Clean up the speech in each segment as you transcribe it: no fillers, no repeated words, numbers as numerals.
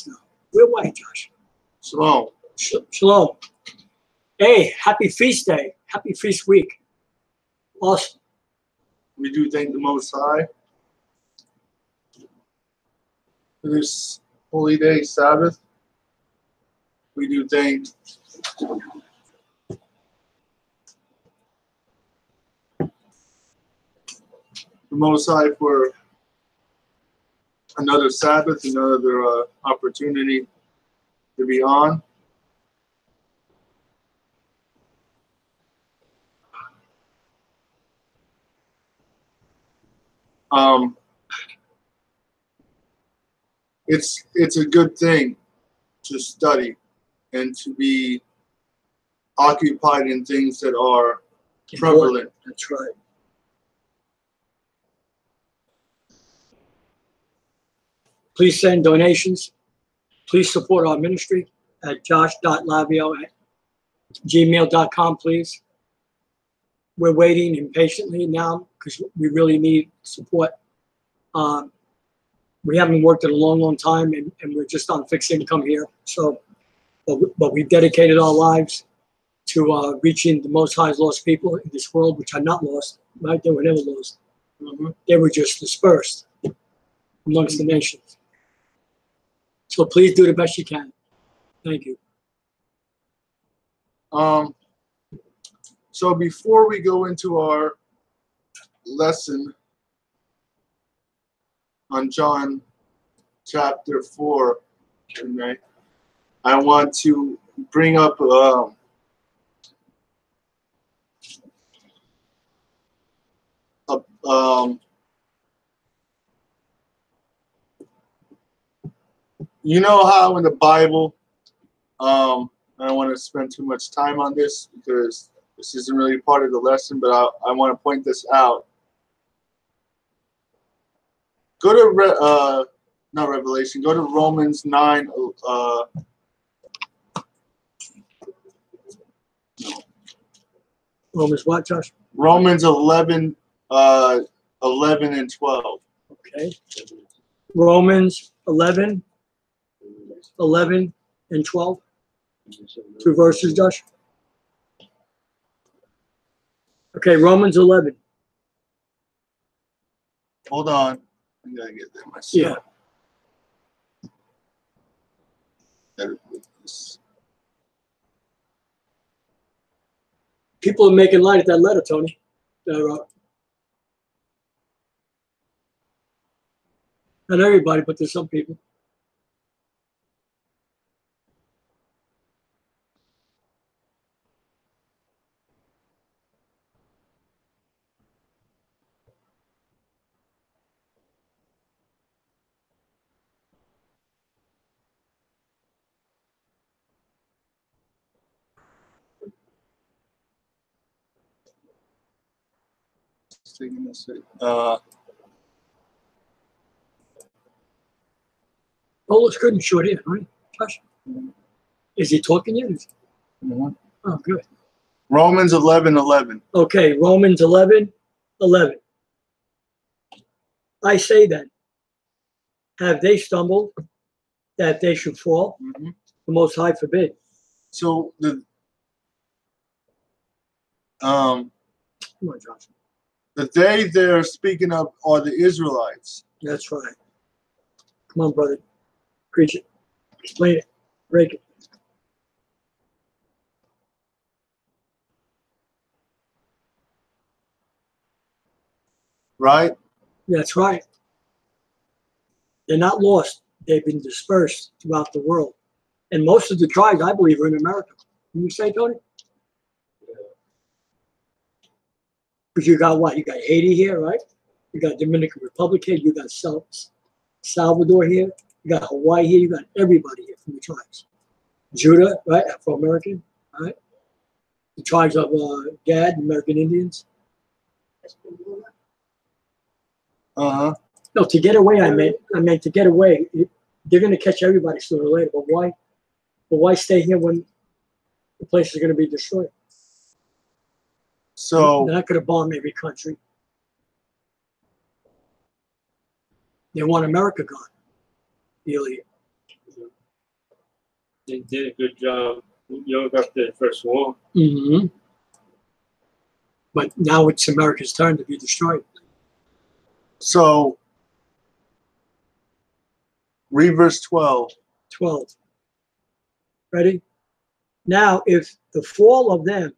No. We're white, Josh. Shalom. Shalom. Hey, happy feast day. Happy feast week. Awesome. We do thank the Most High for this holy day, Sabbath. We do thank the Most High for another Sabbath, another opportunity to be on. It's a good thing to study and to be occupied in things that are prevalent. That's right. Please send donations. Please support our ministry at josh.lavio@gmail.com, please. We're waiting impatiently now because we really need support. We haven't worked in a long, long time, and we're just on fixed income here. So, but we've dedicated our lives to reaching the Most High's lost people in this world, which are not lost, right? They were never lost. They were just dispersed amongst the nations. So please do the best you can. Thank you. So before we go into our lesson on John chapter 4 tonight, I want to bring up you know how in the Bible, I don't want to spend too much time on this because this isn't really part of the lesson, but I want to point this out. Go to not Revelation. Go to Romans 9. Romans what, Josh? Romans 11, 11 and 12. Okay. Romans 11 and 12. 2 verses, Josh. Okay, Romans 11. Hold on. I gotta get there myself. Yeah. People are making light of that letter, Tony. Not everybody, but there's some people. Looks good and short here, right, Josh? Is he talking yet? Oh, good. Romans 11:11. Okay, Romans 11:11. I say then, have they stumbled that they should fall? The Most High forbid. So Come on, Josh. the they they're speaking of are the Israelites. That's right. Come on, brother. Preach it. Explain it. Break it. Right? That's right. They're not lost. They've been dispersed throughout the world. And most of the tribes, I believe, are in America. Can you say, Tony? Because you got what? You got Haiti here, right? You got Dominican Republic here. You got Salvador here. You got Hawaii here. You got everybody here from the tribes. Judah, right? Afro-American, right? The tribes of Gad, American Indians. Uh-huh. No, to get away, I meant to get away. They're going to catch everybody sooner or later. But why? But why stay here when the place is going to be destroyed? So they're not going to bomb every country. They want America gone. Really. They did a good job. After the first war. Mm-hmm. But now it's America's turn to be destroyed. So, read verse 12. 12. Ready? Now, if the fall of them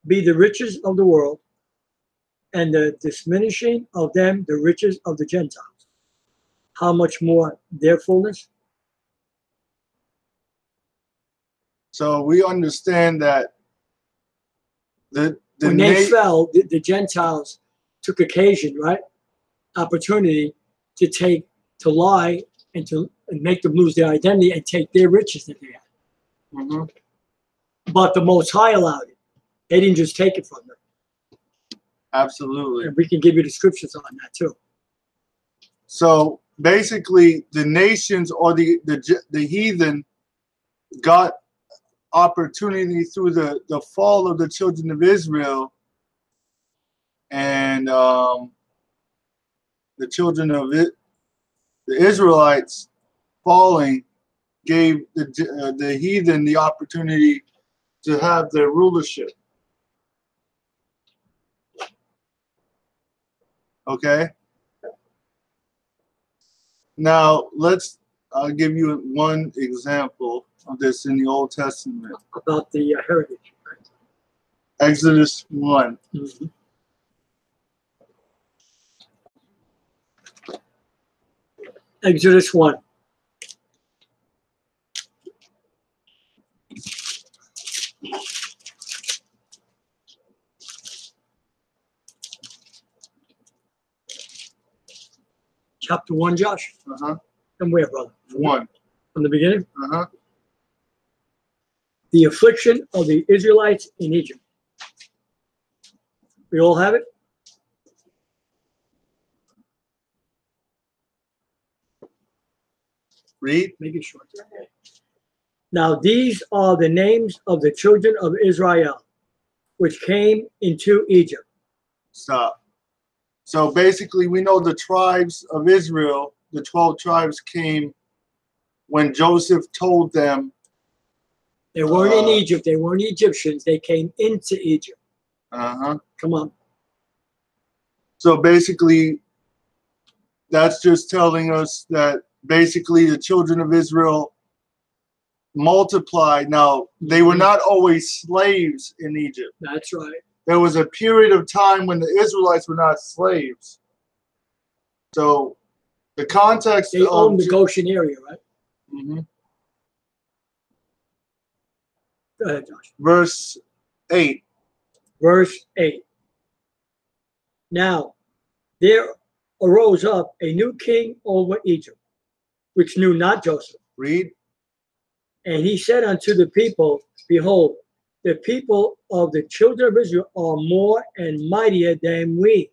be the riches of the world, and the diminishing of them the riches of the Gentiles, how much more their fullness? So we understand that when they fell, the Gentiles took occasion, right? Opportunity to lie and make them lose their identity and take their riches that they had. Mm-hmm. But the Most High allowed it. They didn't just take it from them. Absolutely. And we can give you the scriptures on that too. So basically, the nations or the heathen got opportunity through the fall of the children of Israel, and the children of the Israelites falling gave the heathen the opportunity to have their rulership. Okay. Now I'll give you one example of this in the Old Testament. About the heritage. Exodus 1. Mm-hmm. Exodus 1. Chapter 1, Josh. Uh-huh. From where, brother? 1. From the beginning? Uh-huh. The affliction of the Israelites in Egypt. We all have it? Read. Make it short. Now these are the names of the children of Israel, which came into Egypt. Stop. So basically, we know the tribes of Israel, the 12 tribes came when Joseph told them. They weren't in Egypt. They weren't Egyptians. They came into Egypt. Uh-huh. Come on. So basically, that's just telling us that basically the children of Israel multiplied. Now, they were not always slaves in Egypt. That's right. There was a period of time when the Israelites were not slaves. So the context they owned the Goshen area, right? Mm-hmm. Go ahead, Josh. Verse 8. Verse 8. Now there arose up a new king over Egypt, which knew not Joseph. Read. And he said unto the people, behold, the people of the children of Israel are more and mightier than we.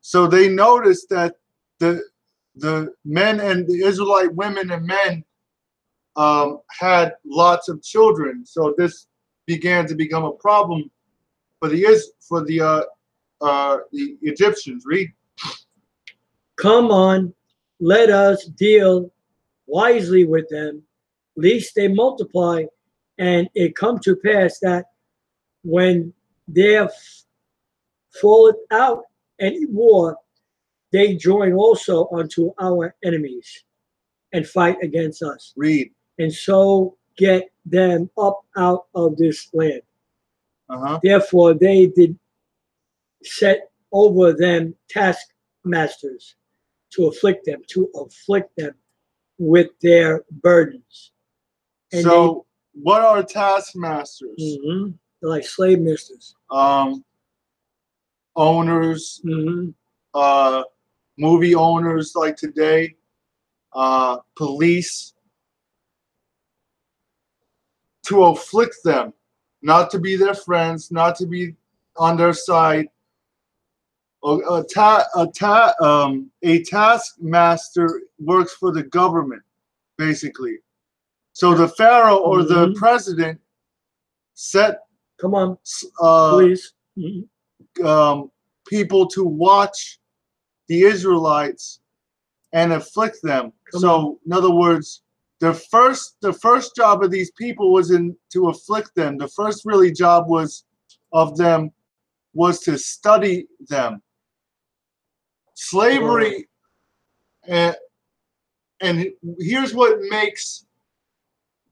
So they noticed that the men and the Israelite women and men had lots of children. So this began to become a problem for the Egyptians. Read. Come on, let us deal wisely with them, lest they multiply, and it come to pass that when there falleth out any war, they join also unto our enemies and fight against us. Read. And so get them up out of this land. Uh-huh. Therefore they did set over them taskmasters to afflict them with their burdens. And so what are taskmasters? Mm-hmm. They're like slave masters. Owners, Mm-hmm. Movie owners like today, police, to afflict them, not to be their friends, not to be on their side. A taskmaster works for the government, basically. So the pharaoh or the president set please. People to watch the Israelites and afflict them. In other words, the first job of these people was to afflict them. The first really job was to study them. Slavery, and here's what makes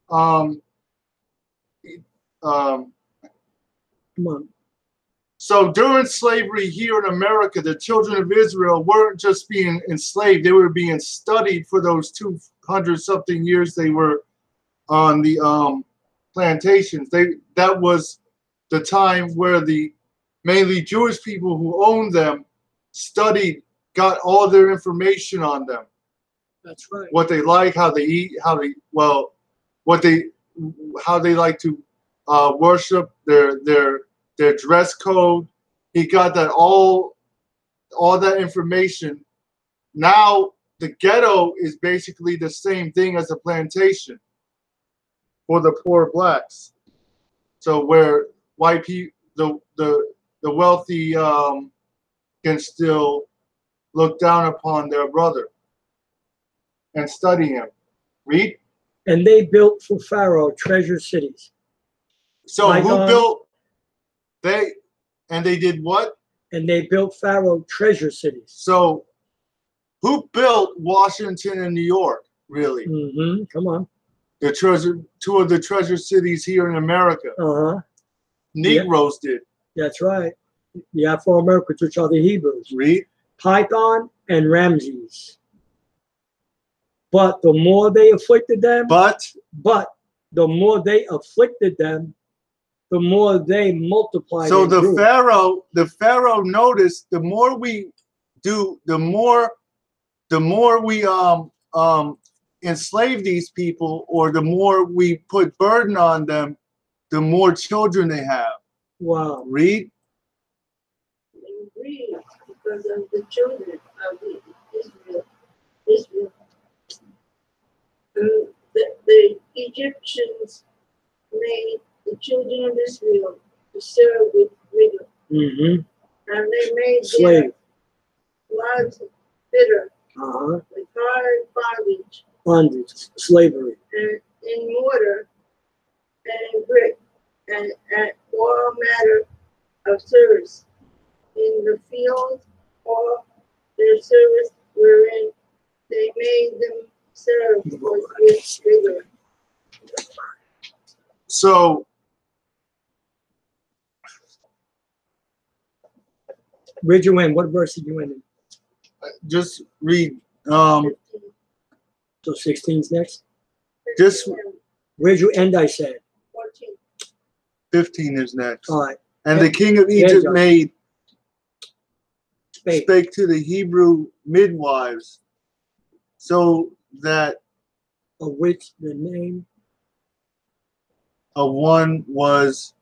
Come on. so during slavery here in America, the children of Israel weren't just being enslaved, they were being studied for those 200-something years they were on the plantations. That was the time where the mainly Jewish people who owned them studied, got all their information on them. That's right. What they like, how they eat, how they like to worship, their dress code. He got that all that information. Now the ghetto is basically the same thing as a plantation for the poor blacks. So where white people, the wealthy can still look down upon their brother and study him. Read. And they built for Pharaoh treasure cities. So Like, who built? They did what? And they built Pharaoh treasure cities. So who built Washington and New York? Really? Mm-hmm. Come on. Two of the treasure cities here in America. Uh-huh. Negroes did. That's right. The Afro-Americans, which are the Hebrews. Read. Python and Ramses. But the more they afflicted them, But the more they afflicted them, the more they multiplied. so and the grew. Pharaoh noticed the more we do, the more we enslave these people, or the more we put burden on them, the more children they have. Wow. Read. They grieved because of the children of Israel. The Egyptians made the children of Israel to serve with rigor. Mm-hmm. And they made Slave. their lives bitter Uh-huh. with hard Bondage. Slavery. and in mortar and brick and all matter of service in the field, all their service wherein they made them serve with rigor. So Where'd you end? What verse did you end in? just read. So 16's next. Just Where'd you end, I said? 14. 15 is next. All right. And the king of Egypt spake to the Hebrew midwives, so that Of which the name of one was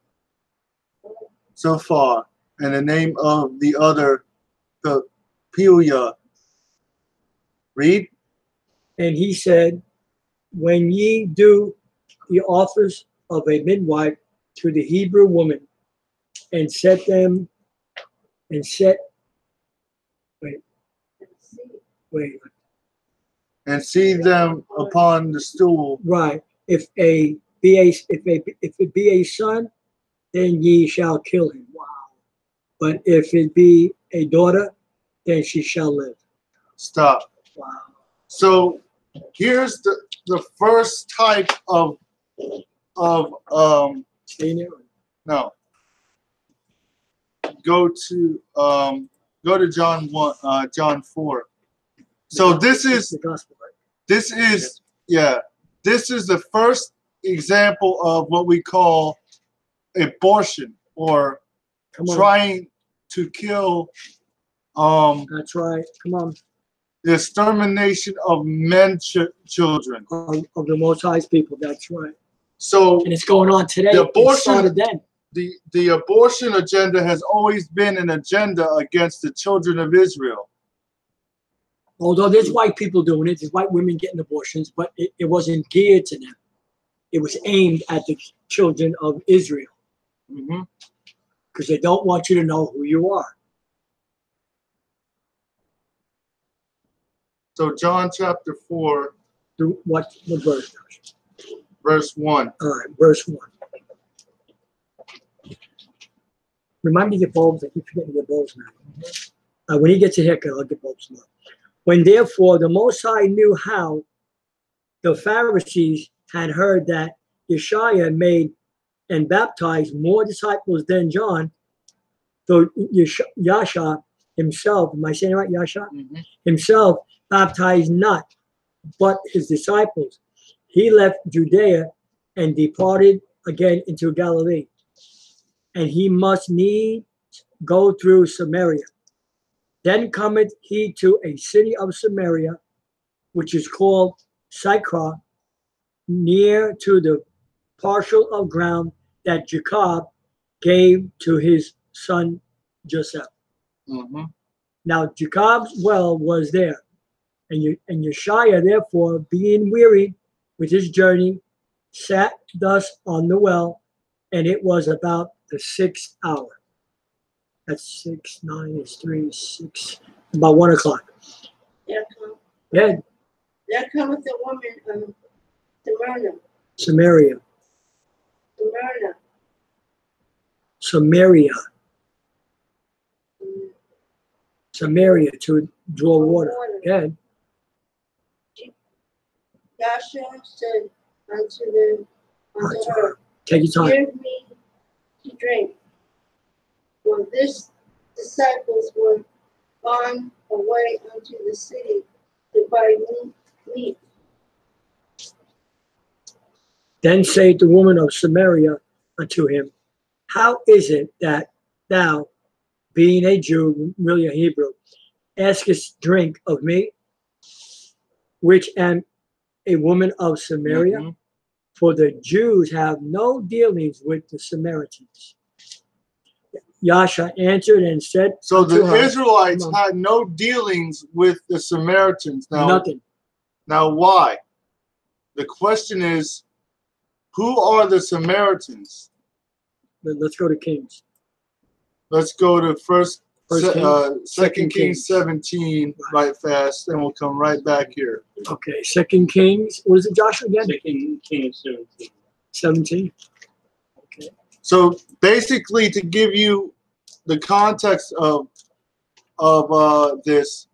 Zophar, and the name of the other Pelia. Read. And he said, when ye do the office of a midwife to the Hebrew woman, and set them, and set, wait, And see them upon the stool. right. If it be a son, then ye shall kill him. Wow. But if it be a daughter, then she shall live. Stop. Wow. So here's the first type of Stay there. no. Go to John 1, John 4. So this is the gospel, right? this is the first example of what we call abortion, or Come on. trying to kill That's right. Come on. the extermination of men children. Of the Most High's people. That's right. So And it's going on today. The It abortion- started then. the abortion agenda has always been an agenda against the children of Israel. Although there's white people doing it, there's white women getting abortions, but it wasn't geared to them. It was aimed at the children of Israel because they don't want you to know who you are. So John chapter 4, What verse? Verse 1. All right, verse 1. Remind me to get bulbs. I keep forgetting to get bulbs now. When he gets a haircut, I'll get bulbs now. When therefore the Most High knew how the Pharisees had heard that Yashayah made and baptized more disciples than John, though Yashayah himself, am I saying it right, Yashayah? Mm-hmm. Himself baptized not, but his disciples. He left Judea and departed again into Galilee. And he must needs go through Samaria. Then cometh he to a city of Samaria, which is called Sychar, near to the parcel of ground that Jacob gave to his son Joseph. Mm-hmm. Now Jacob's well was there, and Yashayah, therefore, being weary with his journey, sat thus on the well, and it was about the 6th hour. That's 6, 9, it's 3, 6, about 1 o'clock. There cometh a woman of Samaria. Samaria to draw water. Yeah. Yashayah said unto her, Take your time. give me to drink. For this disciples were gone away unto the city to buy meat. Then said the woman of Samaria unto him, how is it that thou, being a Jew, really a Hebrew, askest drink of me, which am a woman of Samaria? Mm-hmm. For the Jews have no dealings with the Samaritans. Yasha answered and said, So the her, Israelites had no dealings with the Samaritans. Now, nothing. Now, why? The question is, who are the Samaritans? Let's go to Kings. Let's go to Second Kings. Kings 17 right fast, and we'll come right back here. Okay, 2 Kings. What is it, Joshua, again? 2 Kings 17. 17. Okay. So basically, to give you the context of this,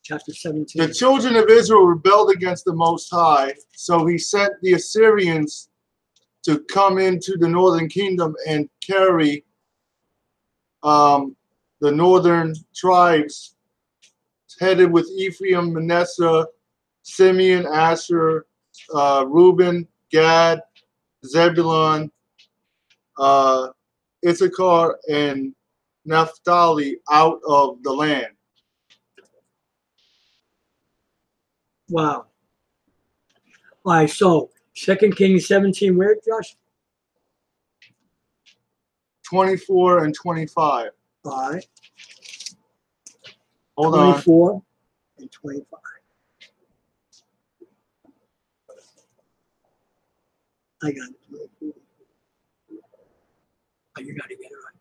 Chapter 17. the children of Israel rebelled against the Most High, so he sent the Assyrians to come into the northern kingdom and carry the northern tribes, headed with Ephraim, Manasseh, Simeon, Asher, Reuben, Gad, Zebulun, Issachar, and Naphtali out of the land. Wow. All right, so 2 Kings 17, where, Josh? 24 and 25. All right. Hold on. 24 and 25. I got it. Oh, you got to get it right.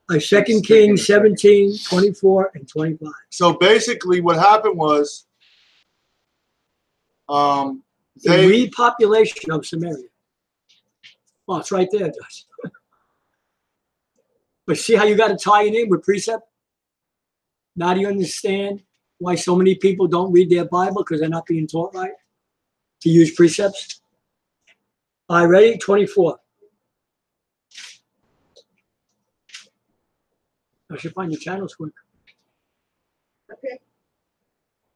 Mm-hmm. 2 Kings 17, 24, and 25. So basically what happened was The repopulation of Samaria. Well, it's right there, Josh. But see how you got to tie it in with precept? Now do you understand why so many people don't read their Bible? Because they're not being taught right to use precepts. All right, ready? 24. I should find your channels quick. Okay.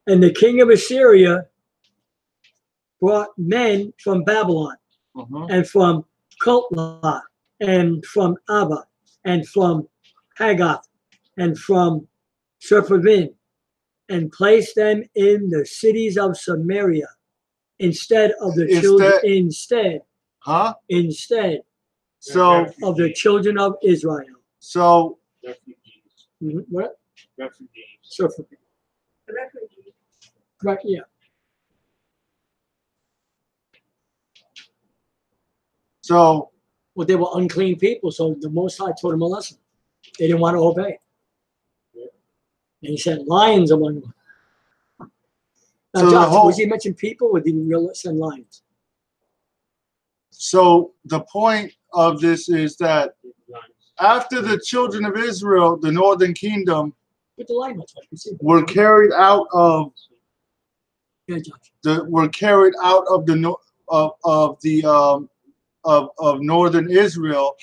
And the king of Assyria brought men from Babylon, and from Kotlah, and from Abba, and from Hagath, and from Sepharvaim, and placed them in the cities of Samaria instead of the children So of the children of Israel. So Refugees. What? Refugees. Sepharvaim. Refugees. Right, yeah. So Well, they were unclean people, so the Most High taught them a lesson. They didn't want to obey. And he said, lions among them. Now, So the Josh, whole- was he mention people or did he really send lions? So the point of this is that after the children of Israel, the northern kingdom, Put the lion on, Josh. You see. were carried out of Yeah, Josh. of northern Israel,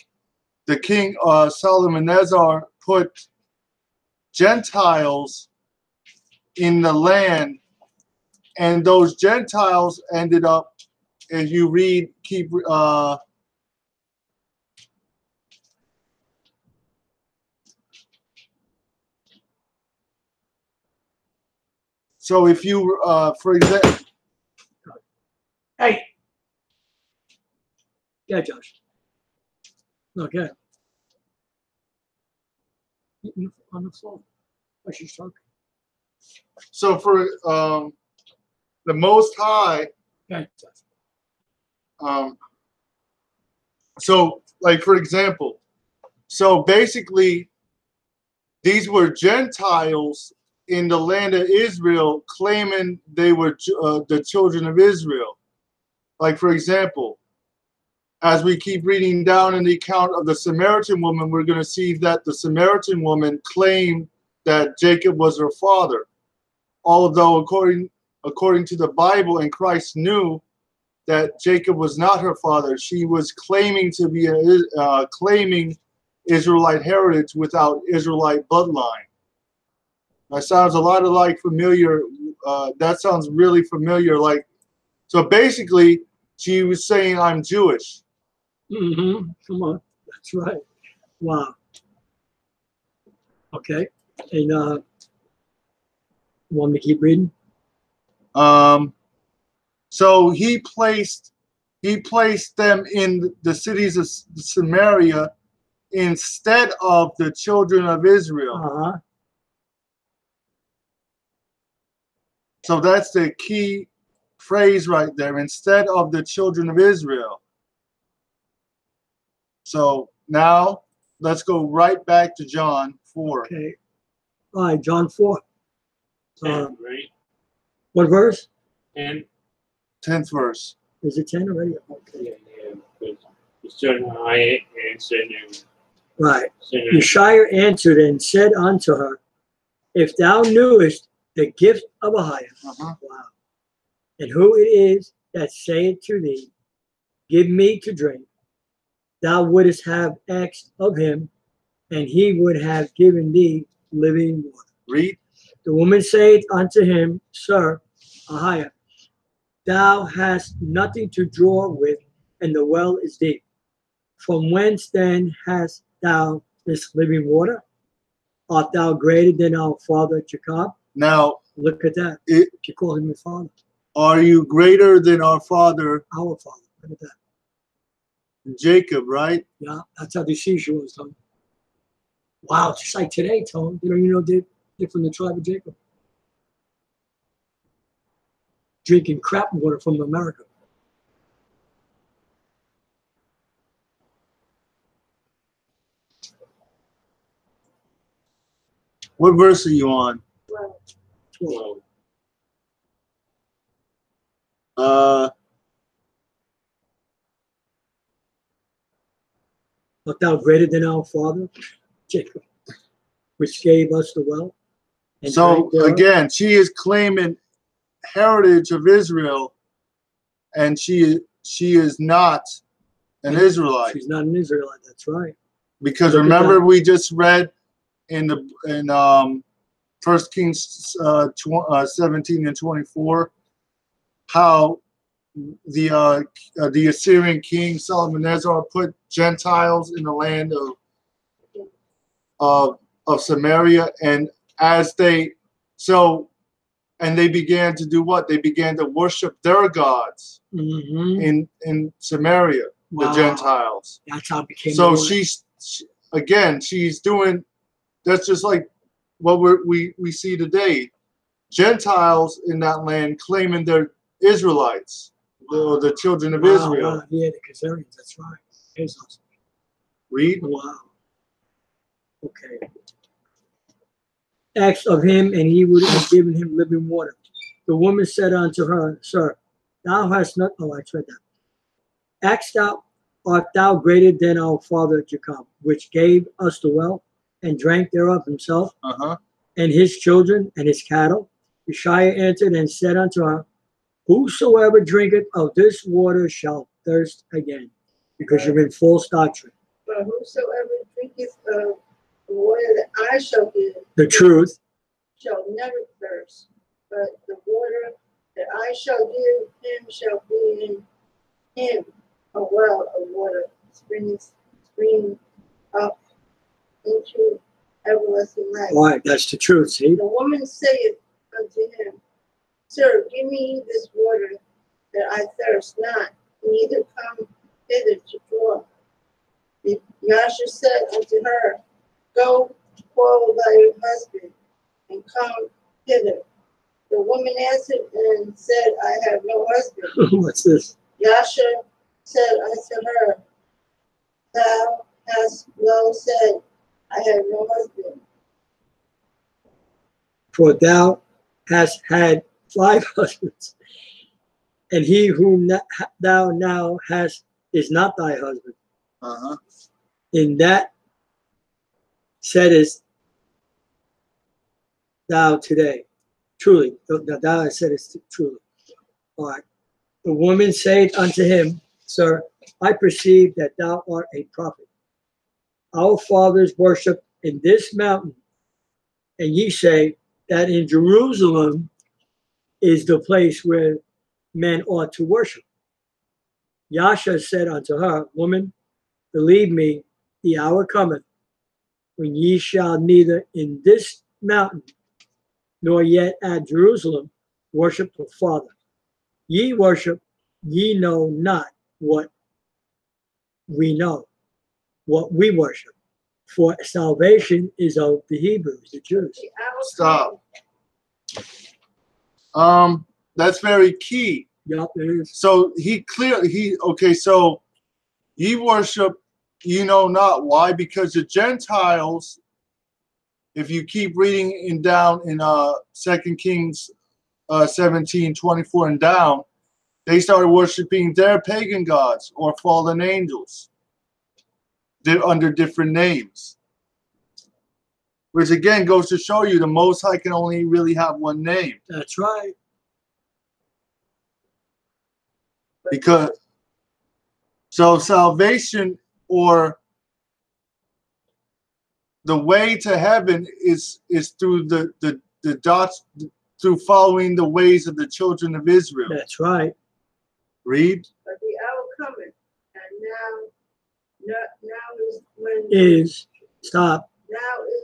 the king Solomon put Gentiles in the land, and those Gentiles ended up, if you read, so if you, for example, Hey. Yeah, Josh. Okay. On the floor. Why she's talking? so for the Most High, Okay, Josh. so like for example, so basically these were Gentiles in the land of Israel claiming they were the children of Israel. Like for example, as we keep reading down in the account of the Samaritan woman, we're going to see that the Samaritan woman claimed that Jacob was her father, although according to the Bible, and Christ knew that Jacob was not her father. She was claiming to be claiming Israelite heritage without Israelite bloodline. That sounds a lot of like familiar. That sounds really familiar. Like, so basically, she was saying, "I'm Jewish." Mm-hmm. Come on. That's right. Wow. Okay. And want me to keep reading? So he placed them in the cities of Samaria instead of the children of Israel. Uh-huh. So that's the key phrase right there, instead of the children of Israel. So now let's go right back to John 4. Okay. All right, John 4. 10, right? What verse? 10. 10th verse. Is it 10 already? Yeah, Okay. yeah. Because it's certain Ahayah and certain. Right. Yashayah answered and said unto her, if thou knewest the gift of Ahayah, Uh-huh. wow, and who it is that saith to thee, give me to drink, thou wouldest have asked of him, and he would have given thee living water. Read. The woman saith unto him, Sir, Ahayah, thou hast nothing to draw with, and the well is deep. From whence then hast thou this living water? Art thou greater than our father Jacob? Now, Look at that. It- You call him your father, are you greater than our father our father. Look at that. Jacob, right? Yeah, that's how the seashore was done. Wow, just like today, Tone. They're from the tribe of Jacob. Drinking crap water from America. What verse are you on? Well, 12. Art thou greater than our father Jacob, which gave us the well? And So drank thereof? again, she is claiming heritage of Israel, and she is not an Israelite. She's not an Israelite. That's right. Because Look at remember, that. we just read in 1 Kings 17 and 24 how the Assyrian king Solomon put Gentiles in the land of Samaria, and they began to do what? They began to worship their gods Mm-hmm. in Samaria, the Wow. Gentiles. That's how it became. So the Lord. she's doing, that's just like what we see today. Gentiles in that land claiming they're Israelites, the children of Israel. Wow. Yeah, the Khazarians. That's right. Here's us. Read. Wow. Okay. Asked of him, and he would have given him living water. The woman said unto her, Sir, thou hast not, I read that. Art thou greater than our father Jacob, which gave us the well and drank thereof himself, and his children and his cattle? Yashayah answered and said unto her, Whosoever drinketh of this water shall thirst again, because you're in false doctrine. But whosoever drinketh of the water that I shall give, The truth, shall never thirst. But the water that I shall give him shall be in him a well of water, springing up into everlasting life. all right, that's the truth, see? The woman saith unto him, Sir, give me this water that I thirst not, neither come hither to draw. Yashayah said unto her, Go call thy husband, and come hither. The woman answered and said, I have no husband. What's this? Yashayah said unto her, Thou hast well said, I have no husband. For thou hast had 5 husbands, and he whom thou now hast is not thy husband. In that saidest thou today. Truly, thou hast saidest truly. All right. The woman said unto him, Sir, I perceive that thou art a prophet. Our fathers worship in this mountain, and ye say that in Jerusalem is the place where men ought to worship. Yashayah said unto her, Woman, believe me, the hour cometh when ye shall neither in this mountain nor yet at Jerusalem worship the Father. Ye worship, ye know not what we know, what we worship. For salvation is of the Hebrews, the Jews. Stop. That's very key. Yup, it is. So so ye worship, you know not. Why? Because the Gentiles, if you keep reading down in 2 Kings 17:24 and down, they started worshiping their pagan gods or fallen angels. They're under different names. Which again goes to show you the Most High can only really have one name. That's right. Because so salvation or the way to heaven is through the dots, through following the ways of the children of Israel. That's right. Read. But the hour cometh, and now is when Stop. now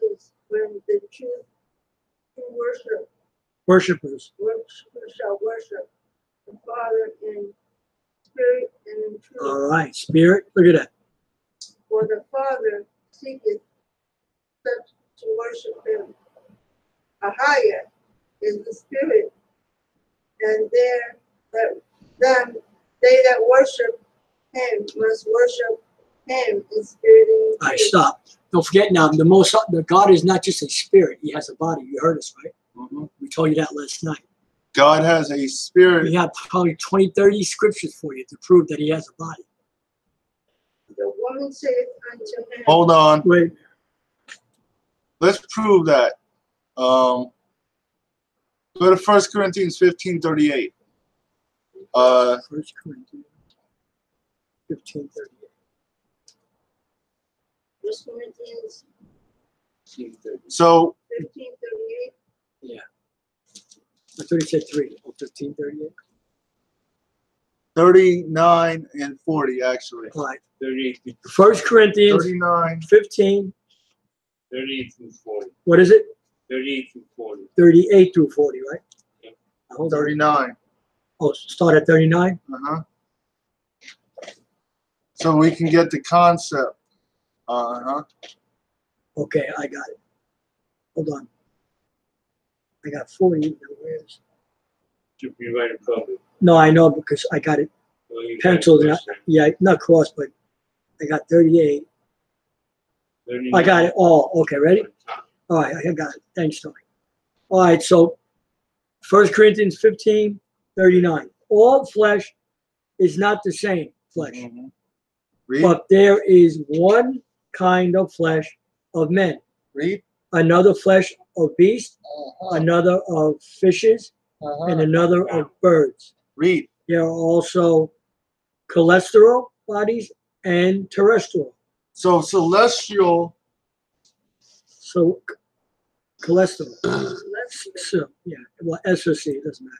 is when the true Worshippers. worshipers shall worship the Father in spirit and in truth. All right. Spirit. Look at that. For the Father seeketh such to worship him. Ahayah is the Spirit, and they that worship him must worship him in spirit and in All right. truth. Stop. Don't forget now, the God is not just a spirit. He has a body. You heard us, right? We told you that last night. God has a spirit. We have probably 20, 30 scriptures for you to prove that he has a body. The woman saith unto him, Hold on. Wait. Let's prove that. Go to 1 Corinthians 15:38. 1 Corinthians 15:38. 1 Corinthians So 15:38. Yeah. I thought he said 3. Oh, 15:38. 39 and 40 actually. All right. 38 1 Corinthians 39. 15. 38 through 40. What is it? 38 through 40. 38 through 40, right? Yeah. Hold on. 39. Oh, start at 39? So we can get the concept. Okay, I got it. Hold on. I got 40. Now, where's... Should be right above it. No, I know because I got it Well, you penciled. got it. Yeah, not cross, but I got 38. 39 I got it all. Okay, ready? on top. All right, I got it. Thanks, Tony. All right, so 1 Corinthians 15:39. All flesh is not the same flesh, Read. but there is one kind of flesh of men, Read. another flesh of beasts, another of fishes, and another of birds. Read. There are also celestial bodies and terrestrial. So celestial. So cholesterol. Celestial. So, yeah, well, S or C, it doesn't matter.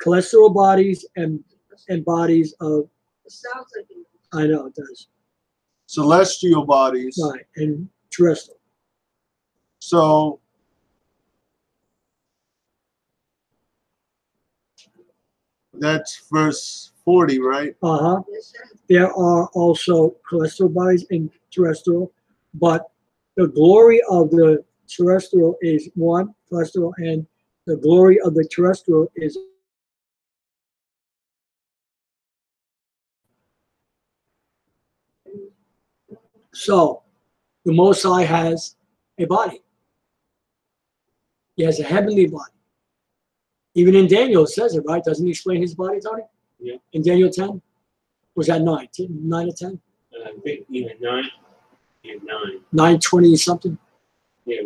Cholesterol bodies and bodies of, It sounds like it. I know it does, Celestial bodies. right, and terrestrial. So that's verse 40, right? Yes, sir. There are also cholesterol bodies and terrestrial, but the glory of the terrestrial is one, cholesterol, and the glory of the terrestrial is so the Most High has a body. He has a heavenly body. Even in Daniel it says it, right? Doesn't he explain his body, Tony? Yeah. In Daniel 10? Was that 9? 9 or 10? I think even 9. Yeah, 9. 9:20 something? Yeah,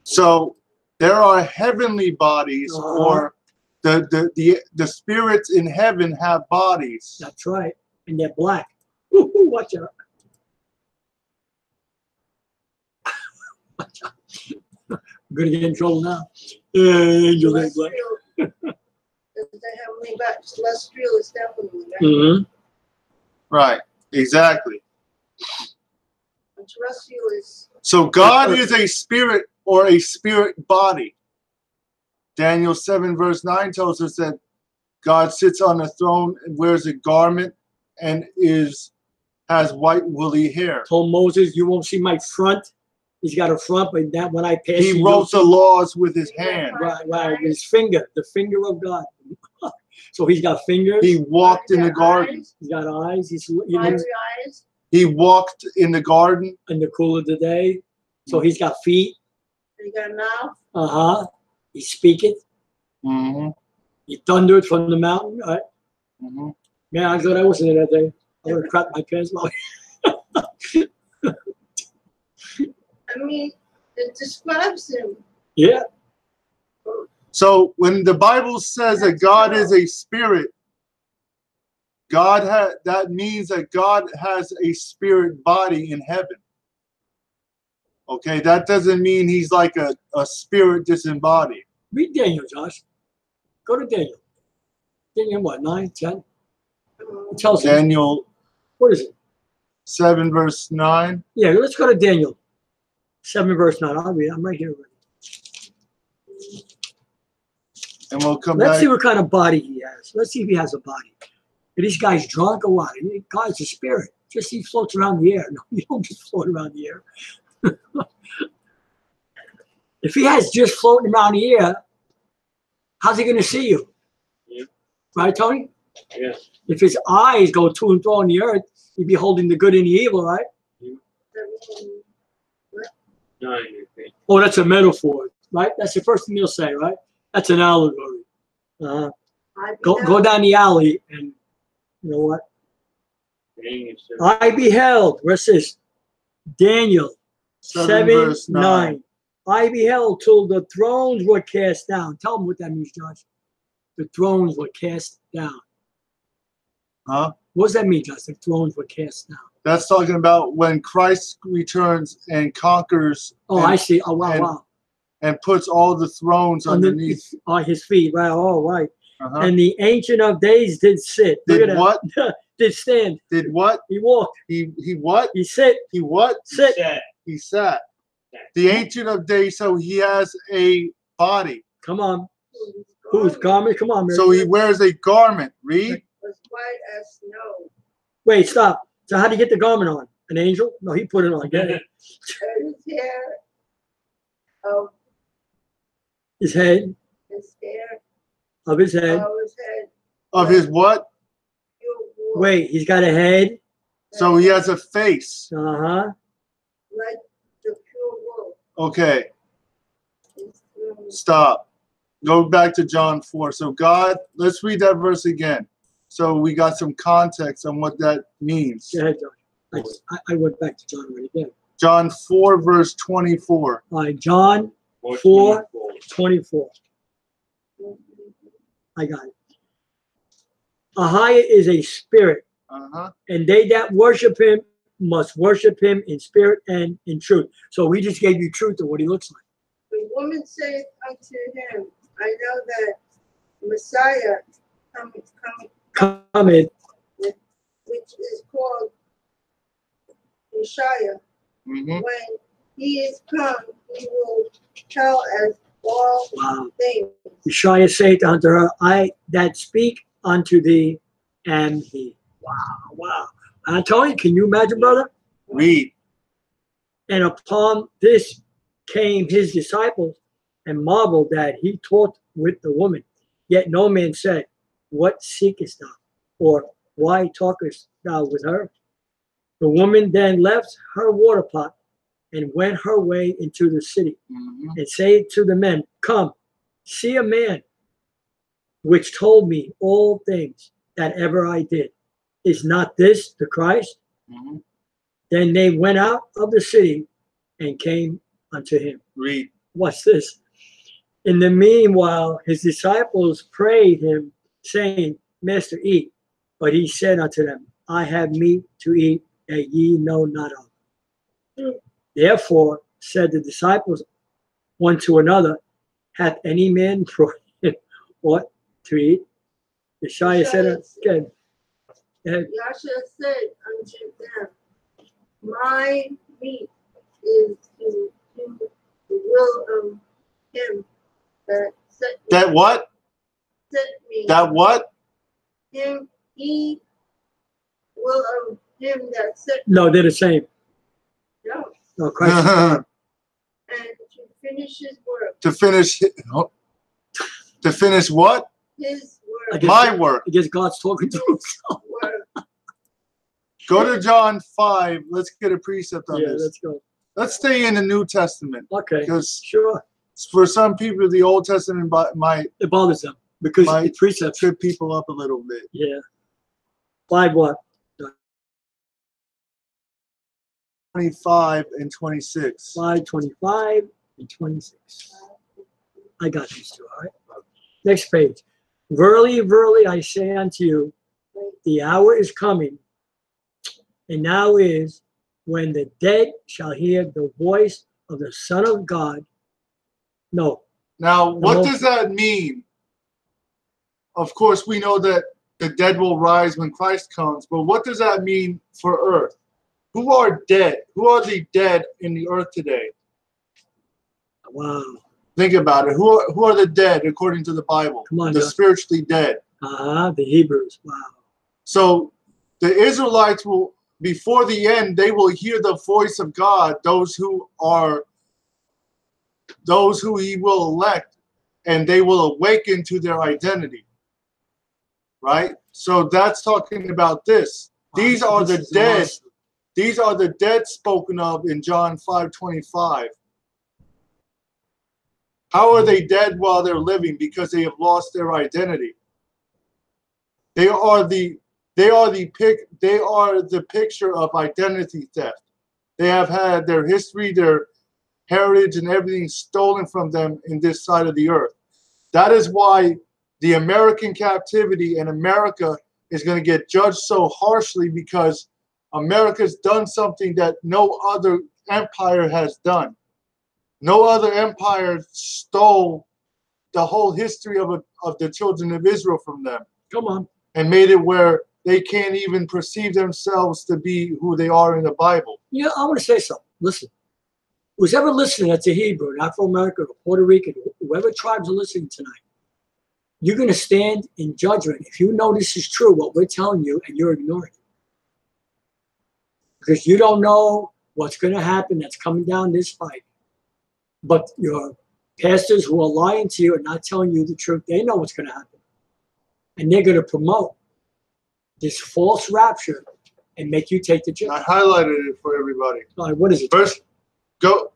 So there are heavenly bodies, or the spirits in heaven have bodies. That's right. And they're black. Woo-hoo, watch out. Watch out. I'm going to get in trouble now. Angel ain't black. Celestial. Does that have any back? Celestial is definitely right. Mm-hmm. Right. Exactly. And terrestrial is So God is a spirit or a spirit body. Daniel 7 verse 9 tells us that God sits on a throne and wears a garment and has white woolly hair. Told Moses, you won't see my front. He's got a front, but that when I pass He you, wrote the laws with his hand. right, with his finger, the finger of God. So he's got fingers. He walked in the garden. He's got eyes. He fiery looks eyes. He walked in the garden. in the cool of the day. So he's got feet. And you got a mouth. He speaketh. Mm-hmm. He thundered from the mountain. Right? Mm-hmm. Man, I'm glad I wasn't there that day. I would have crapped my pants. I mean, it describes him. Yeah. So when the Bible says that God is a spirit, that means that God has a spirit body in heaven. Okay, that doesn't mean he's like a spirit disembodied. Read Daniel, Josh. Go to Daniel. Daniel, what, 9, 10? It tells us. Daniel What is it? 7 verse 9. Yeah, let's go to Daniel 7 verse 9. I'll read it. I'm right here. And we'll come Let's back. see what kind of body he has. Let's see if he has a body. Are these guys drunk or what? God's a spirit. Just he floats around the air. No, you don't just float around the air. If he has just floating around the air, how's he going to see you? Yeah. Right, Tony? Yeah. If his eyes go to and fro on the earth, he'd be holding the good and the evil, right? 9, I think. Oh, that's a metaphor, right? That's the first thing you'll say, right? That's an allegory. Go down the alley and you know what? Daniel 7. I beheld, where's this? Daniel 7, verse 9. I beheld till the thrones were cast down. Tell them what that means, Josh. The thrones were cast down. Huh? What does that mean, Josh? The thrones were cast down. That's talking about when Christ returns and conquers. Oh, and, I see. Oh, wow, and, wow. And puts all the thrones underneath. On his feet, right? Oh, right. Uh-huh. And the Ancient of Days did sit. Look Did at what? that. Did stand. Did what? He walked. He what? He sit. He what? Sit. He sat. The Ancient of Days, so he has a body. Come on. Whose garment? Come on, Mary. So he wears a garment. Read. As white as snow. Wait, stop. So how do you get the garment on? An angel? No, he put it on. Get it. And his hair of His head. his hair Of his head. of his head. Of his what? Pure wool, Wait, he's got a head. So he has a face. Uh-huh. like the pure wool. Okay, His throne stop. Go back to John 4. So God, let's read that verse again. So we got some context on what that means. Go ahead, John. I went back to John right again. John 4, verse 24. All right, John 4:24. I got it. Ahayah is a spirit, and they that worship him must worship him in spirit and in truth. So we just gave you truth of what he looks like. The woman said unto him, I know that Messiah Cometh, which is called Yashayah. When he is come, he will tell us all things. Yashayah saith unto her, I that speak unto thee am he. Wow. Tony, can you imagine, brother? Read. And upon this came his disciples and marveled that he taught with the woman. Yet no man said, what seekest thou? Or why talkest thou with her? The woman then left her water pot and went her way into the city, and said to the men, come, see a man which told me all things that ever I did. Is not this the Christ? Then they went out of the city and came unto him. Read. What's this? In the meanwhile, his disciples prayed him, saying, Master, eat. But he said unto them, I have meat to eat that ye know not of. Therefore said the disciples one to another, hath any man brought him aught to eat? Yashayah said, again. Yashayah said unto them, my meat is to do the will of him that sent me. That what? Sent me. That what? Him, he will of him that sent me. No, they're the same. No. Christ. And to finish his work. To finish what? His work. My work. I guess God's talking to himself. Work. Go to John 5. Let's get a precept on Yeah, this. let's go. Let's stay in the New Testament. Okay. Because Sure. for some people, the Old Testament might It bothers them because it precepts. trip people up a little bit. Yeah. 5 what? 25 and 26. 5, 25, and 26. I got these two, all right? Next page. Verily, verily, I say unto you, the hour is coming, and now is, when the dead shall hear the voice of the Son of God. No. Now, what does that mean? Of course, we know that the dead will rise when Christ comes, but what does that mean for earth? Who are dead? Who are the dead in the earth today? Wow. Think about it. Who are the dead according to the Bible? Come on, the John. spiritually dead. The Hebrews. Wow. So the Israelites will, before the end, they will hear the voice of God, those who he will elect, and they will awaken to their identity. Right? So that's talking about this. These are the dead. Awesome. These are the dead spoken of in John 5:25. How are they dead while they're living? Because they have lost their identity. They are the picture of identity theft. They have had their history, their heritage, and everything stolen from them in this side of the earth. That is why the American captivity in America is going to get judged so harshly, because America's done something that no other empire has done. No other empire stole the whole history of the children of Israel from them. Come on. And made it where they can't even perceive themselves to be who they are in the Bible. Yeah, I want to say something. Listen. Who's ever listening that's a Hebrew, an Afro-American, or Puerto Rican, whoever tribes are listening tonight, you're going to stand in judgment if you know this is true, what we're telling you, and you're ignoring it. Because you don't know what's going to happen that's coming down this pike. But your pastors who are lying to you and not telling you the truth, they know what's going to happen. And they're going to promote this false rapture and make you take the job. I highlighted it for everybody. All right, what is it? First, go.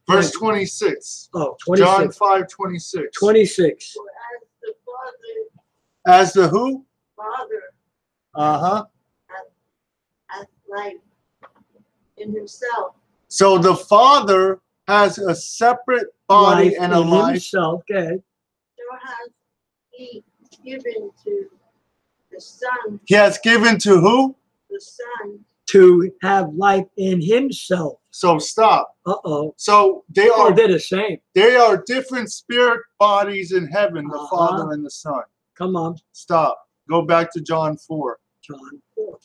Verse 26. Oh, 26. John 5:26. 26. For as the Father, As the who? Father hath life in himself, So the Father has a separate body Life and a in life. himself. Go ahead. so hath he given to the Son, He has given to who? the Son, To have life in himself. So stop. Uh-oh. So they Oh, are they're the same. different spirit bodies in heaven, the Father and the Son. Come on, Stop. Go back to John 4. John 4.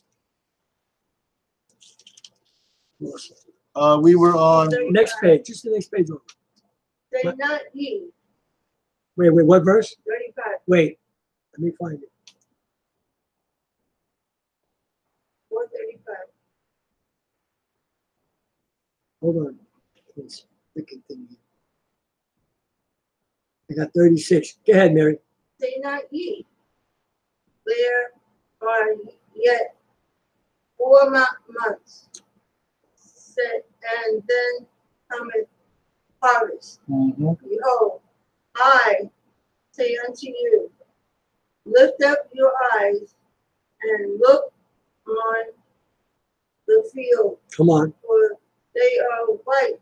We were on Next page. Just the next page over. say What? not ye, Wait, what verse? 35. Wait. Let me find it. 435. Hold on. Let's continue. I got 36. Go ahead, Mary. Say not ye, there are yet 4 months, said, and then cometh harvest. Behold, I say unto you, lift up your eyes and look on the field, Come on. for they are white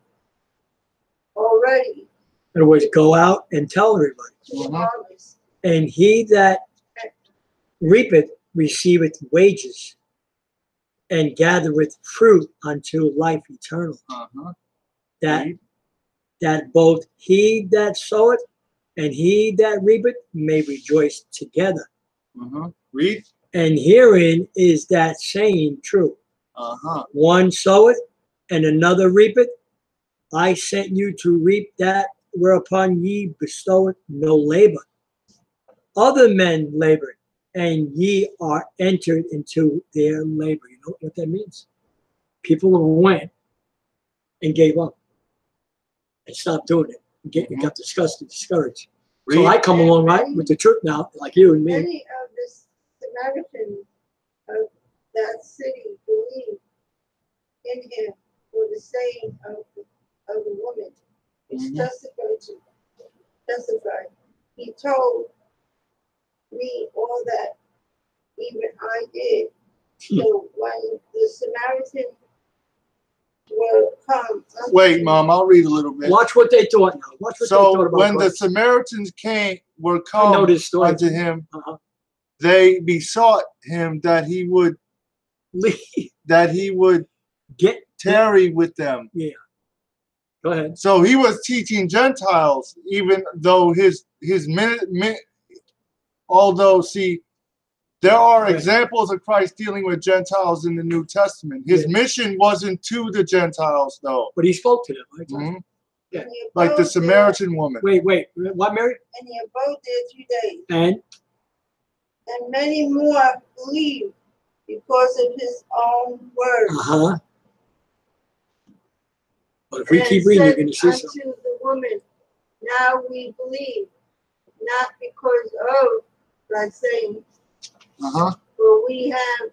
already In other words, go out and tell everybody. to harvest. And he that reapeth receiveth wages, and gathereth fruit unto life eternal. That both he that soweth and he that reapeth may rejoice together. Read. And herein is that saying true. One soweth and another reapeth. I sent you to reap that whereupon ye bestoweth no labor. Other men labored, and ye are entered into their labor. You know what that means? People who went and gave up and stopped doing it. Got disgusted, discouraged. So I come along right with the truth now, like you and me. Many of the Samaritans of that city believed in him for the saying of the woman, which testified. He told me all that even I did. So when the Samaritans were come, Wait, Mom, I'll read a little bit. Watch what they thought now. Watch what they thought So about when the Christ. Samaritans were I know come this story. unto him, Uh-huh. they besought him that he would Get tarry with them. Yeah. Go ahead. So he was teaching Gentiles, even though although see, there are Right. examples of Christ dealing with Gentiles in the New Testament. His mission wasn't to the Gentiles, though. But he spoke to them, right? Mhm. Yeah. and he Like the abode Samaritan woman. Wait. What, Mary? there, and he abode there 2 days. And Many more believed because of his own words. uh-huh. But if we And keep reading, you're said going to see something. unto the woman, now we believe, not because of thy saying, for we have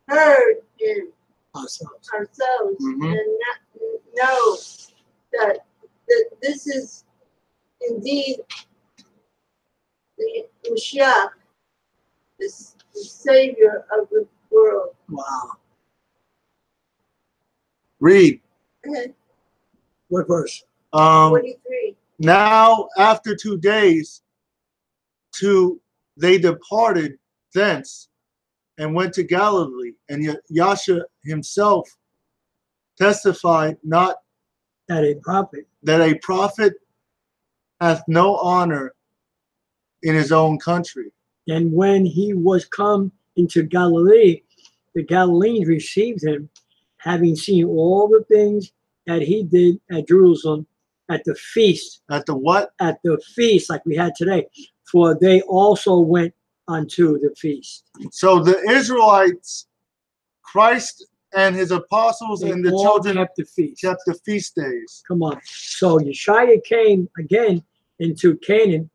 heard him Ourselves. and not know that this is indeed the Yashayah, the Savior of the world. Wow. Read. What verse? 43. Now after 2 days, they departed thence and went to Galilee, and Yashayah himself testified not That a prophet hath no honor in his own country. And when he was come into Galilee, the Galileans received him, having seen all the things that he did at Jerusalem at the feast. At the what? At the feast, like we had today. For they also went unto the feast. So the Israelites, Christ and his apostles They and the all children kept the feast. kept the feast days. Come on. So Yashayah came again into Canaan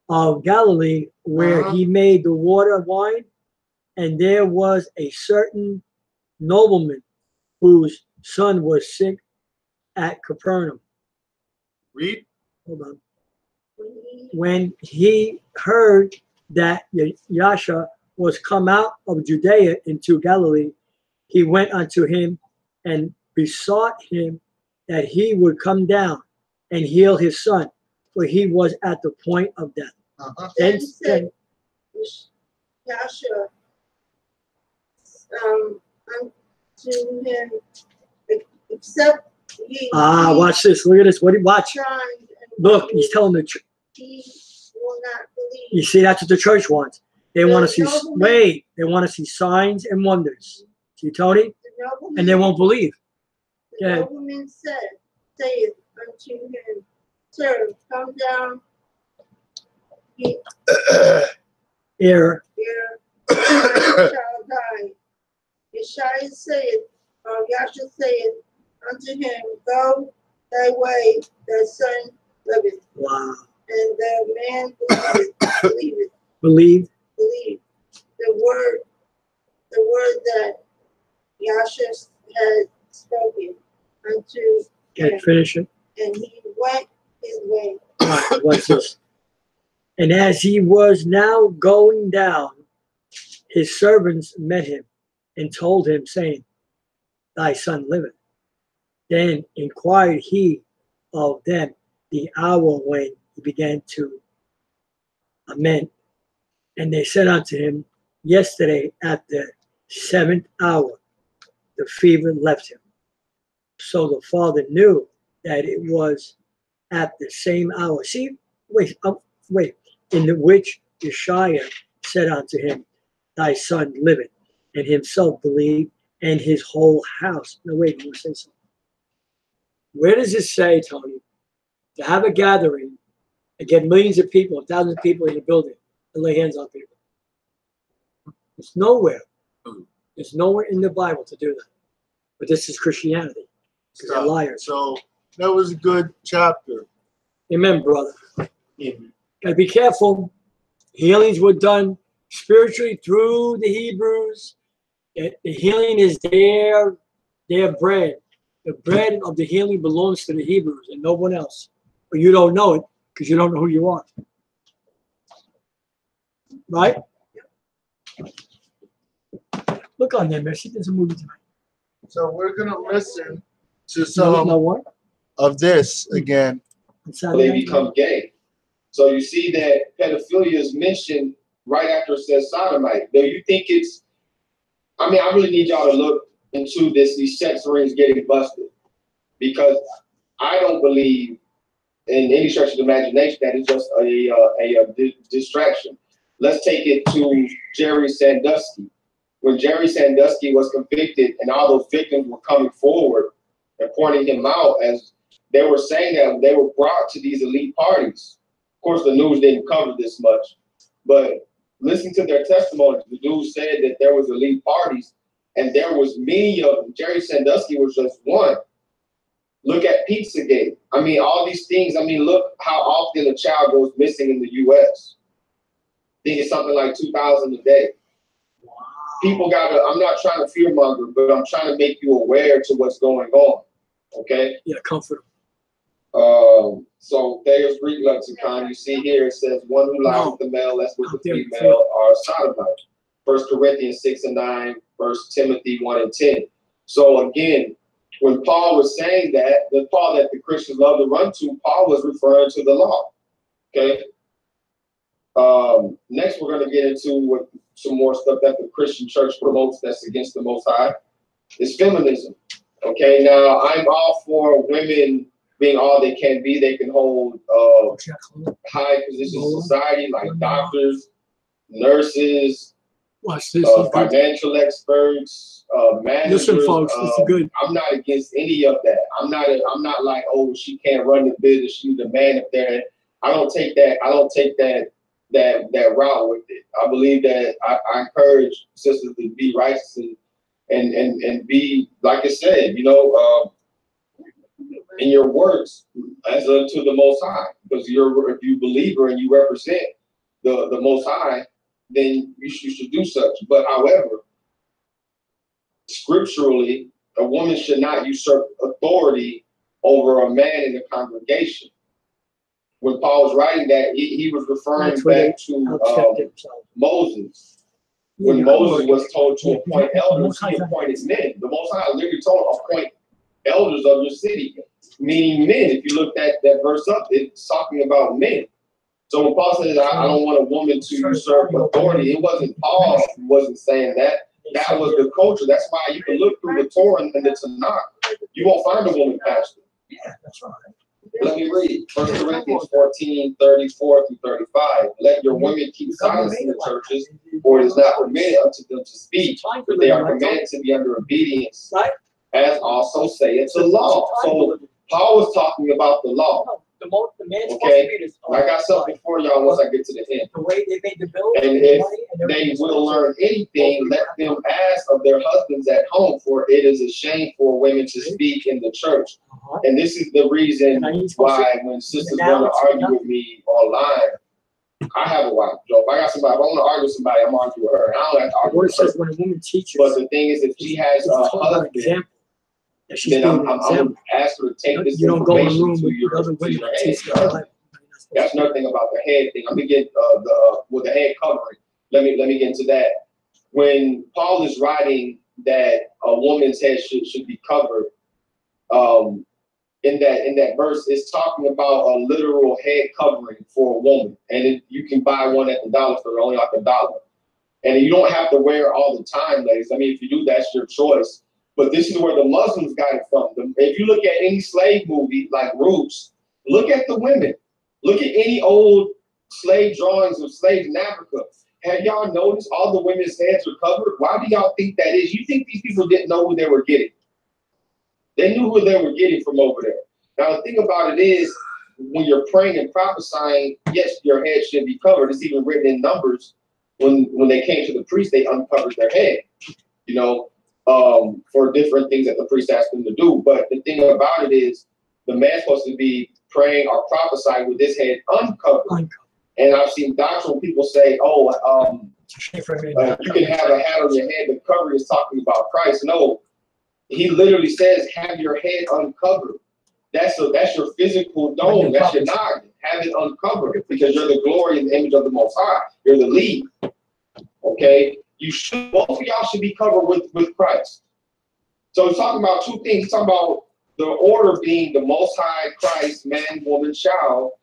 of Galilee, where he made the water wine, and there was a certain nobleman whose son was sick at Capernaum. Read. Hold on. When he When he heard that Yashayah was come out of Judea into Galilee, he went unto him and besought him that he would come down and heal his son, for he was at the point of death. Then said Yashayah unto him, except ye Watch this. Look at this. What do you watch? signs and Look, wonders, he's telling the truth. he will not believe. You see, that's what the church wants. They The want to see, nobleman- they want to see signs and wonders. See, Tony? The nobleman, And they won't believe. the Yeah. nobleman saith unto him, Sir, come down here, Here, my child die. Yashayah saith unto him, Go thy way, thy son liveth. wow. And the man believeth. Believe. The word that Yashayah had spoken unto him, Can't finish it. and he went his way. All right, what's this? And as he was now going down, his servants met him and told him, saying, Thy son liveth. Then inquired he of them the hour when he began to lament. And they said unto him, Yesterday at the 7th hour, the fever left him. So the father knew that it was at the same hour. See, wait, in the which Yashayah said unto him, Thy son liveth, and himself believed, and his whole house. No, wait, I want to say something. Where does it say, Tony, to have a gathering and get millions of people, thousands of people in a building and lay hands on people? It's nowhere. There's nowhere in the Bible to do that. But this is Christianity. Because they're liars. So that was a good chapter. Amen, brother. Gotta be careful. Healings were done spiritually through the Hebrews. The healing is their bread. The bread of the healing belongs to the Hebrews and no one else. But you don't know it because you don't know who you are. Right? Look on there, Mercy. There's a movie tonight. So we're gonna listen to No some what? of this again. On They Saturday night? become gay. So you see that pedophilia is mentioned right after it says sodomite. Do you think it's, I mean, I really need y'all to look into these sex rings getting busted, because I don't believe in any stretch of the imagination that it's just a distraction. Let's take it to Jerry Sandusky. When Jerry Sandusky was convicted and all those victims were coming forward and pointing him out, as they were saying that they were brought to these elite parties. Of course, the news didn't cover this much, but listening to their testimony, the dude said that there was elite parties and there was many of them. Jerry Sandusky was just one. Look at Pizzagate. I mean, all these things. I mean, look how often a child goes missing in the U.S. I think it's something like 2,000 a day. People gotta, I'm not trying to fearmonger, but I'm trying to make you aware to what's going on. Okay? Yeah, comfort. So Thayer's Greek lexicon, you see here, it says one who lies with the male, that's with the female, are sodomite. 1 Corinthians 6:9, 1 Timothy 1:10. So again, when Paul was saying that, the Paul that the Christians love to run to, Paul was referring to the law. Okay? Next, we're going to get into some more stuff that the Christian church promotes that's against the Most High. It's feminism. Okay, now I'm all for women being all they can be. They can hold high positions in society, like doctors, nurses, financial experts, managers. Listen, folks, it's good. I'm not against any of that. I'm not like, oh, she can't run the business. She's the man up there. I don't take that route with it. I believe that I encourage sisters to be righteous and be, like I said, in your works as unto the Most High. Because if you're a believer and you represent the Most High, then you should do such. But however, scripturally, a woman should not usurp authority over a man in the congregation. when Paul was writing that, he was referring back to Moses. When Moses was told to appoint elders, he appointed men. The Most High literally told him, appoint elders of your city, meaning men. If you look at that verse up, it's talking about men. So when Paul says, I don't want a woman to usurp authority, it wasn't Paul who wasn't saying that. That was the culture. That's why you can look through the Torah and the Tanakh. You won't find a woman pastor. Yeah, that's right. Let me read 1 Corinthians 14, 34 through 35. Let your women keep silence in the churches, for it is not permitted unto them to speak, but they are commanded to be under obedience, as also saith the law. So Paul was talking about the law. Okay, I got something for y'all once I get to the end. And if they will learn anything, let them ask of their husbands at home, for it is a shame for women to speak in the church. And this is the reason why when sisters want to argue with me online, I have a wife. So if I got somebody, if I want to argue with somebody, I'm arguing with her. And I don't have to argue with her. When a woman teaches, but the thing is, if she has a husband, then I'm going to ask her to take this information to your head. That's another thing about the head thing. I'm going to get with the head covering. Let me get into that. When Paul is writing that a woman's head should be covered, in that verse, it's talking about a literal head covering for a woman, and you can buy one at the dollar store, only like $1. And you don't have to wear it all the time, ladies. I mean, if you do, that's your choice. But this is where the Muslims got it from. If you look at any slave movie like Roots, look at the women. Look at any old slave drawings of slaves in Africa. Have y'all noticed all the women's heads are covered? Why do y'all think that is? You think these people didn't know who they were getting? They knew who they were getting from over there. Now, the thing about it is, when you're praying and prophesying, yes, your head should be covered. It's even written in Numbers. When they came to the priest, they uncovered their head, you know, for different things that the priest asked them to do. But the thing about it is, the man's supposed to be praying or prophesying with his head uncovered. And I've seen doctrinal people say, oh, you can have a hat on your head. The cover is talking about Christ. No, he literally says, have your head uncovered. That's your physical dome. That's your noggin. Have it uncovered because you're the glory and the image of the Most High. You're the lead. Okay? Both of y'all should be covered with Christ. So he's talking about two things. He's talking about the order being the Most High, Christ, man, woman, child.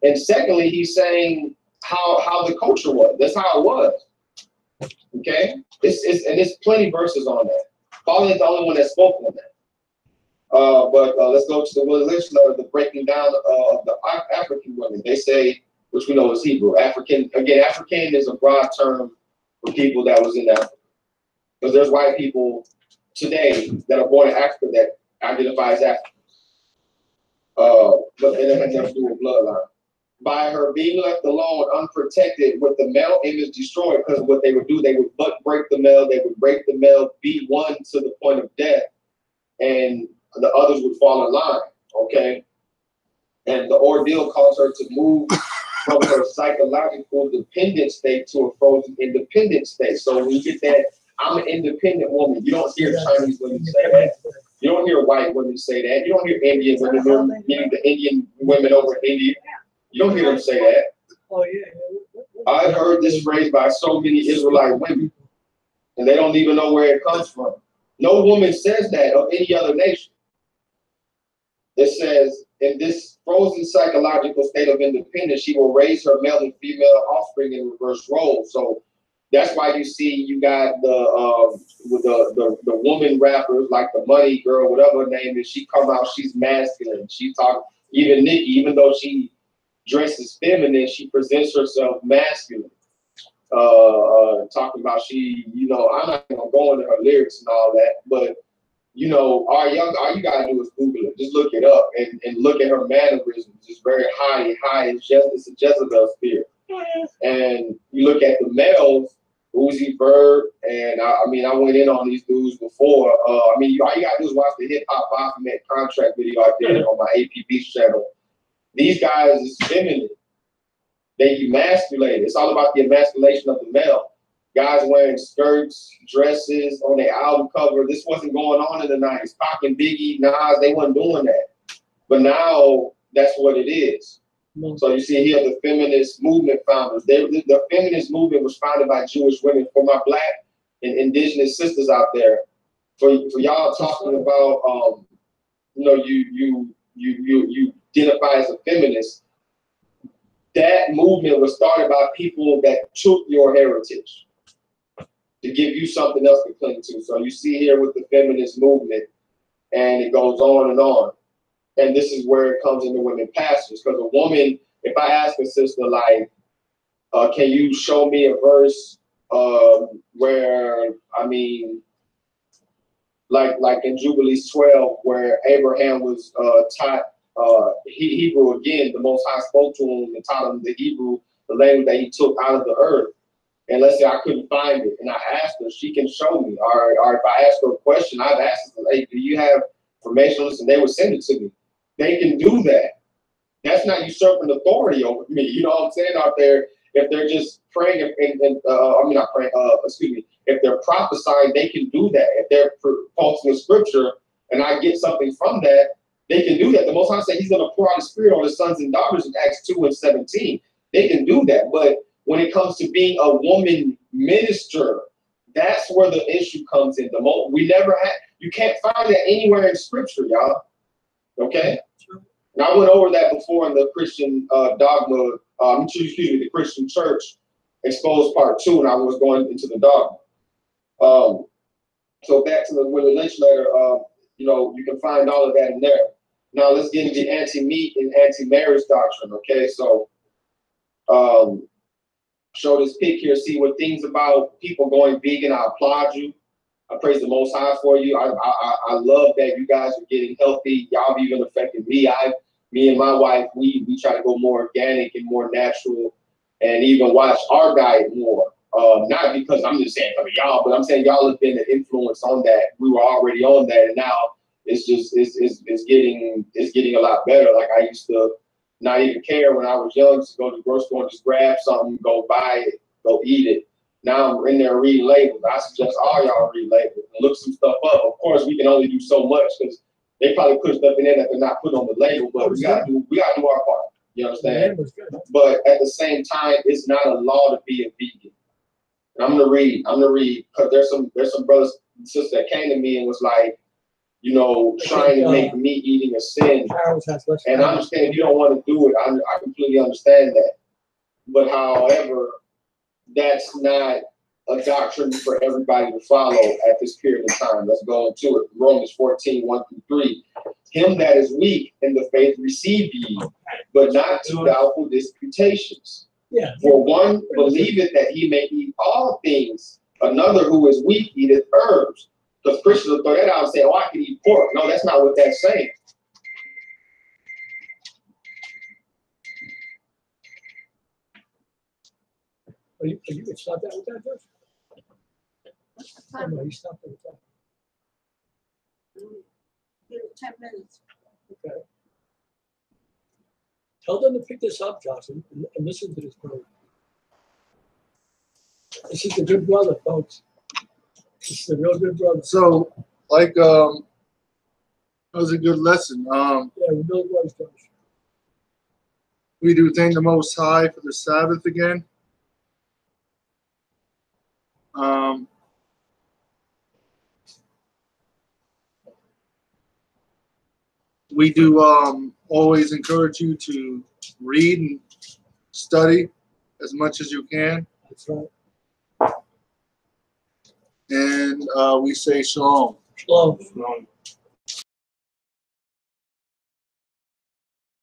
And secondly, he's saying how the culture was. That's how it was. Okay? And there's plenty verses on that. Paul is the only one that spoke on that. But let's go to the religion of the breaking down of the African women. They say, which we know is Hebrew. African is a broad term for people that was in Africa. Because there's white people today that are born in Africa that identify as Africans. But it has nothing to do with bloodline. By her being left alone, unprotected, with the male image destroyed, because what they would do, they would butt break the male, beat one to the point of death, and the others would fall in line, okay? And the ordeal caused her to move from her psychological dependent state to a frozen independent state. So when you get that, I'm an independent woman, you don't hear Chinese women say that. You don't hear white women say that. You don't hear Indian women, meaning the Indian women over in India. You don't hear them say that. Oh, yeah. I've heard this phrase by so many Israelite women, and they don't even know where it comes from. No woman says that of any other nation. It says, in this frozen psychological state of independence, she will raise her male and female offspring in reverse roles. So that's why you see you got the woman rappers like the Money Girl, whatever her name is. She come out, she's masculine. She talk, even Nicki, even though she dresses feminine, she presents herself masculine. Talking about she, you know, I'm not gonna go into her lyrics and all that, but you know, all you gotta do is Google it. Just look it up and look at her mannerisms. It's very high. It's a Jezebel spirit. And you look at the males, Uzi Bird, and I went in on these dudes before. All you gotta do is watch the Hip Hop Baphomet contract video I did on my AP Beach channel. These guys is feminine. They emasculate. It's all about the emasculation of the male. Guys wearing skirts, dresses on their album cover. This wasn't going on in the 90s. Pac and Biggie, Nas, they weren't doing that. But now that's what it is. So you see here the feminist movement founders. The feminist movement was founded by Jewish women. For my black and indigenous sisters out there, for y'all talking about, you identify as a feminist. That movement was started by people that took your heritage to give you something else to cling to. So you see here with the feminist movement, and it goes on and on. And this is where it comes into women pastors. Because a woman, if I ask a sister, like, can you show me a verse where, I mean, like in Jubilees 12, where Abraham was taught Hebrew again, the Most High spoke to him and taught him the Hebrew, the language that he took out of the earth. And let's say I couldn't find it, and I asked her, she can show me. Or if I ask her a question, I've asked her, hey, do you have information? Listen, they would send it to me. They can do that. That's not usurping authority over me. You know what I'm saying? Out there, if they're just praying not praying, if they're prophesying, they can do that. If they're posting a scripture and I get something from that, they can do that. The Most High said he's going to pour out his spirit on his sons and daughters in Acts 2:17. They can do that. But when it comes to being a woman minister, that's where the issue comes in. You can't find that anywhere in scripture, y'all. Okay? And I went over that before in the Christian dogma, the Christian church exposed part 2, and I was going into the dogma. So back to the Lynch letter, you can find all of that in there. Now let's get into anti-meat and anti-marriage doctrine, okay? So show this pic here, see what things about people going vegan. I applaud you. I praise the Most High for you. I love that you guys are getting healthy. Y'all have even affected me. Me and my wife, we try to go more organic and more natural, and even watch our diet more. Not because I'm just saying for y'all, but I'm saying y'all have been an influence on that. We were already on that, and now it's getting a lot better. Like I used to not even care when I was young to go to the grocery store and just grab something, go buy it, go eat it. Now I'm in there reading labels. I suggest all y'all read labels and look some stuff up. Of course, we can only do so much because they probably put stuff in there that they're not putting on the label, but we gotta do our part. You understand? But at the same time, it's not a law to be a vegan. And I'm gonna read because there's some brothers and sisters that came to me and was like, trying to make meat eating a sin. And I understand if you don't want to do it. I completely understand that. But however, that's not a doctrine for everybody to follow at this period of time. Let's go into it. Romans 14:1-3. Him that is weak in the faith receive ye, but not to doubtful disputations. Yeah. For one believeth that he may eat all things, another who is weak eateth herbs. Because Christians will throw that out and say, oh, I can eat pork. No, that's not what that's saying. You stop that with that, Josh? No, you stopped it with that. Give it 10 minutes. Okay. Tell them to pick this up, Josh, and listen to this brother. This is a good brother, folks. This is a real good brother. So, that was a good lesson. Yeah, it really was, Josh. We do thank the Most High for the Sabbath again. We do always encourage you to read and study as much as you can. That's right. And we say Shalom. Shalom. Shalom.